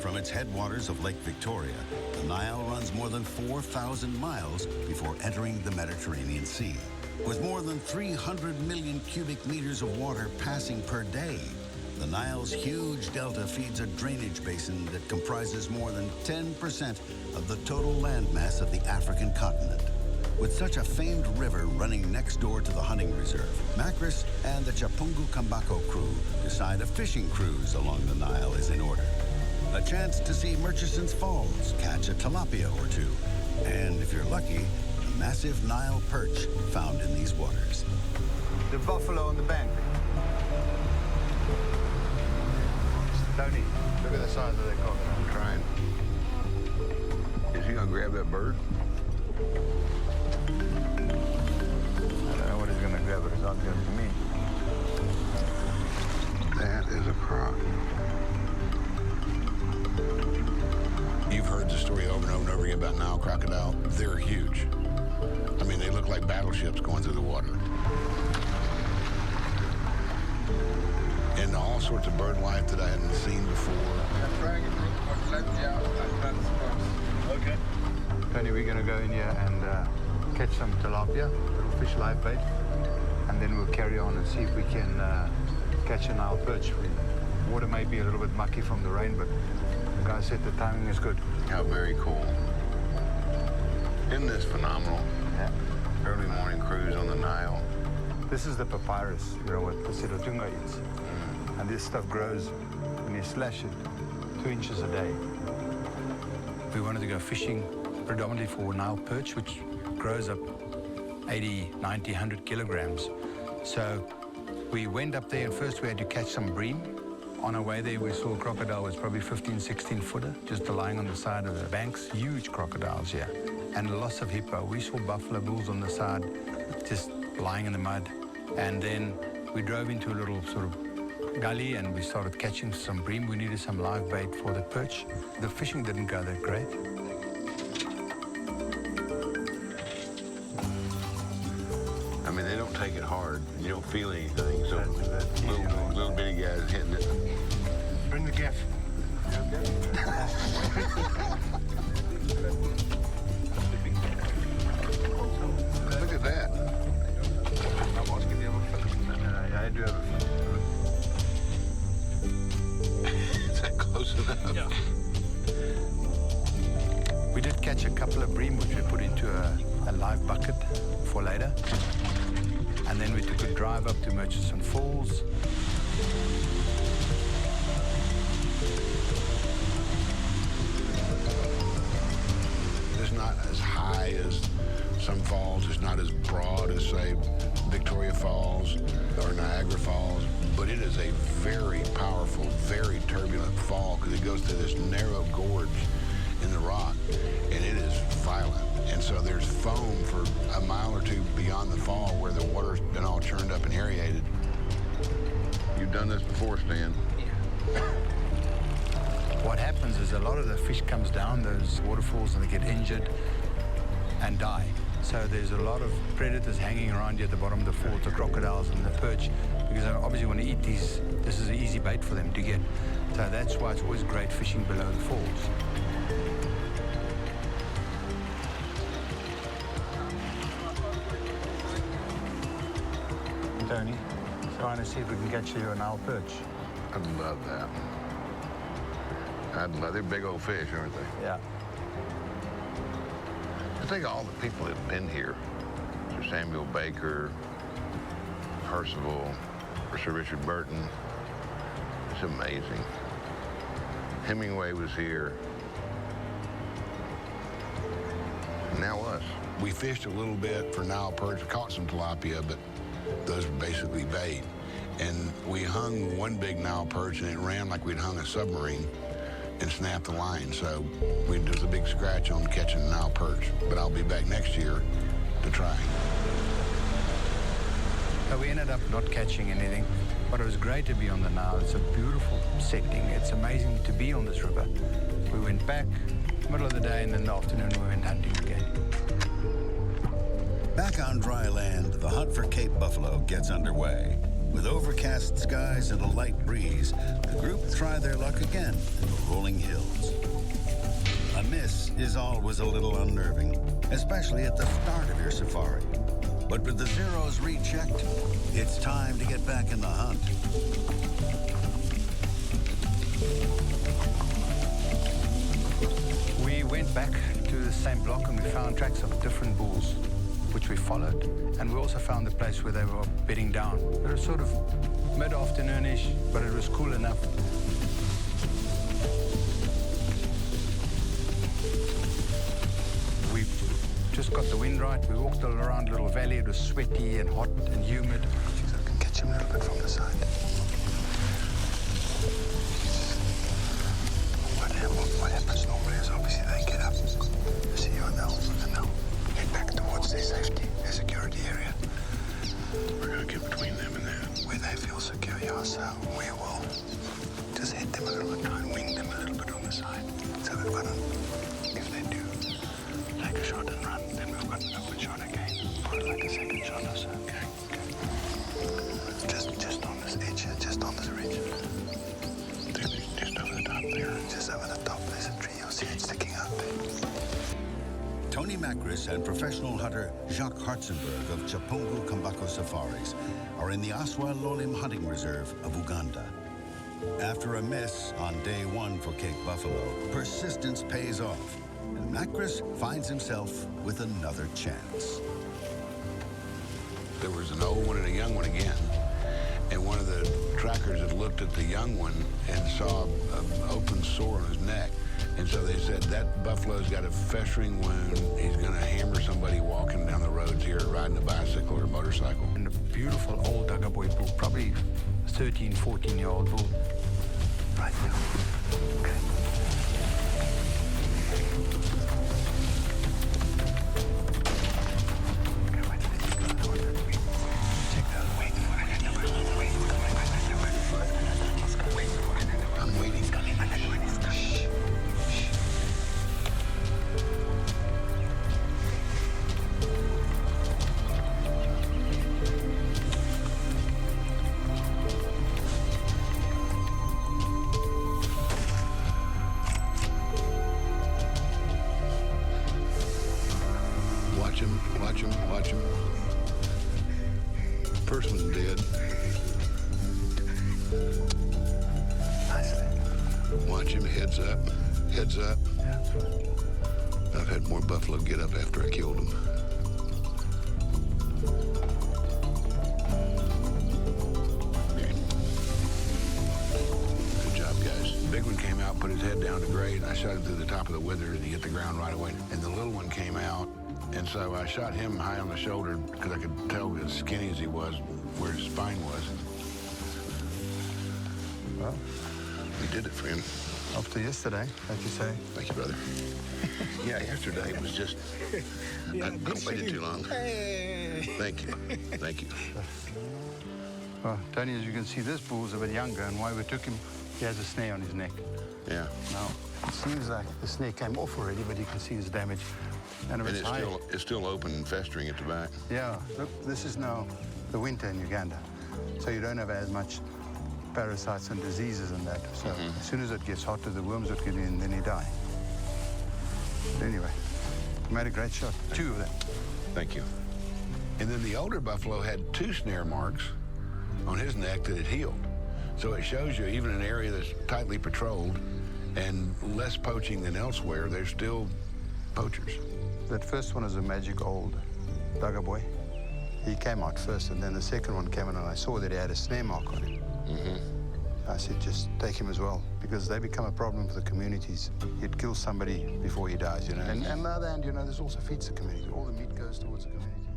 From its headwaters of Lake Victoria, the Nile runs more than 4,000 miles before entering the Mediterranean Sea. With more than 300 million cubic meters of water passing per day, the Nile's huge delta feeds a drainage basin that comprises more than 10% of the total landmass of the African continent. With such a famed river running next door to the hunting reserve, Macris and the Chapungu Kambako crew decide a fishing cruise along the Nile is in order. A chance to see Murchison's Falls, catch a tilapia or two, and if you're lucky, a massive Nile perch found in these waters. The buffalo on the bank. Tony, look at the size of that cock. I'm trying. Is he gonna grab that bird? I don't know what he's gonna grab, but it's not gonna be me. That is a croc. You've heard the story over and over and over again about Nile crocodile. They're huge. I mean, they look like battleships going through the water. And all sorts of bird life that I hadn't seen before. Okay. Tony, we're gonna go in here and catch some tilapia, little fish live bait, and then we'll carry on and see if we can catch a Nile perch. The water may be a little bit mucky from the rain, but the guy said the timing is good. How very cool. Isn't this phenomenal? Yeah. Early morning cruise on the Nile. This is the papyrus, you know, what the Silotunga eats. And this stuff grows, when you slash it, 2 inches a day. We wanted to go fishing predominantly for Nile perch, which grows up 80, 90, 100 kilograms. So we went up there and first we had to catch some bream. On our way there, we saw a crocodile was probably 15, 16 footer, just lying on the side of the banks. Huge crocodiles here, and lots of hippo. We saw buffalo bulls on the side, just lying in the mud. And then we drove into a little sort of gully and we started catching some bream. We needed some live bait for the perch. The fishing didn't go that great. I mean, they don't take it hard. You don't feel anything. So little bitty guys hitting it. Bring the gaff. Look at that. Yeah, I do have a Is that close enough? Yeah. We did catch a couple of bream, which we put into a live bucket for later. And then we took a drive up to Murchison Falls. It's not as high as some falls. It's not as broad as, say, Victoria Falls or Niagara Falls. But it is a very powerful, very turbulent fall because it goes through this narrow gorge in the rock, and it is violent. And so there's foam for a mile or two beyond the fall where the water's been all churned up and aerated. You've done this before, Stan. What happens is a lot of the fish comes down those waterfalls and they get injured and die. So there's a lot of predators hanging around you at the bottom of the falls, the crocodiles and the perch, because they obviously want to eat these. This is an easy bait for them to get. So that's why it's always great fishing below the falls. Tony, trying to see if we can catch you a Nile perch. I'd love that. They're big old fish, aren't they? Yeah. I think all the people that have been here, Sir Samuel Baker, Percival, Sir Richard Burton, it's amazing. Hemingway was here. Now us. We fished a little bit for Nile perch, caught some tilapia, but those were basically bait. And we hung one big Nile perch and it ran like we'd hung a submarine and snapped the line. So there's a big scratch on catching a Nile perch, but I'll be back next year to try. So we ended up not catching anything, but it was great to be on the Nile. It's a beautiful setting. It's amazing to be on this river. We went back, middle of the day, and then in the afternoon we went hunting again. Back on dry land, the hunt for Cape Buffalo gets underway. With overcast skies and a light breeze, the group try their luck again in the rolling hills. is always a little unnerving, especially at the start of your safari. But with the zeros rechecked, it's time to get back in the hunt. We went back to the same block and we found tracks of different bulls, which we followed. And we also found the place where they were bedding down. It was sort of mid-afternoonish, but it was cool enough. We just got the wind right. We walked all around a little valley. It was sweaty and hot and humid. I can catch him a little bit from the side. What happens normally is obviously they get up, see you on the Nile, head back towards their safety, their security area. We're going to get between them and that. Where they feel secure, yeah, so we will just hit them a little bit, try and wing them a little bit on the side. So we've got if they do take a shot and run, then we've got an open shot again. Put like a second shot or so. Okay. Just on this edge here, just on this ridge. Just over the top there. Just over the top, there's a tree, you'll see it sticking out there. Tony Macris and professional hunter Jacques Hartzenberg of Chapungu Kambako Safaris are in the Aswa Lolim Hunting Reserve of Uganda. After a miss on day one for Cape Buffalo, persistence pays off, and Macris finds himself with another chance. There was an old one and a young one again. And one of the trackers had looked at the young one and saw an open sore on his neck. And so they said, that buffalo's got a festering wound. He's going to hammer somebody walking down the roads here, riding a bicycle or a motorcycle. And a beautiful old Dagaboy bull, probably 13, 14-year-old bull. Right now. Okay. Watch him. First one's dead. Nicely. Watch him, heads up. Yeah, that's right. I've had more buffalo get up after I killed them. Good job, guys. The big one came out, put his head down to grade, and I shot him through the top of the wither, and he hit the ground right away. And the little one came out, and so I shot him high on the shoulder because I could tell as skinny as he was where his spine was. Well, we did it for him. after yesterday, like you say. Thank you, brother. Yeah, yesterday it was just, I waited too long. Hey. Thank you. Thank you. Well, Tony, as you can see, this bull's a bit younger, and why we took him, he has a snare on his neck. Yeah. Now, it seems like the snare came off already, but you can see his damage. And And it's still open and festering at the back. Yeah, look, this is now the winter in Uganda. So you don't have as much parasites and diseases and that. So as soon as it gets hotter, the worms would get in, then he die. But anyway, you made a great shot. 2 of them. Thank you. And then the older buffalo had 2 snare marks on his neck that had healed. So it shows you, even in an area that's tightly patrolled and less poaching than elsewhere, there's still poachers. That first one is a magic old Dugger boy. He came out first, and then the second one came in, and I saw that he had a snare mark on him. I said, just take him as well, because they become a problem for the communities. He'd kill somebody before he dies, you know. And on the other hand, you know, this also feeds the community. All the meat goes towards the community.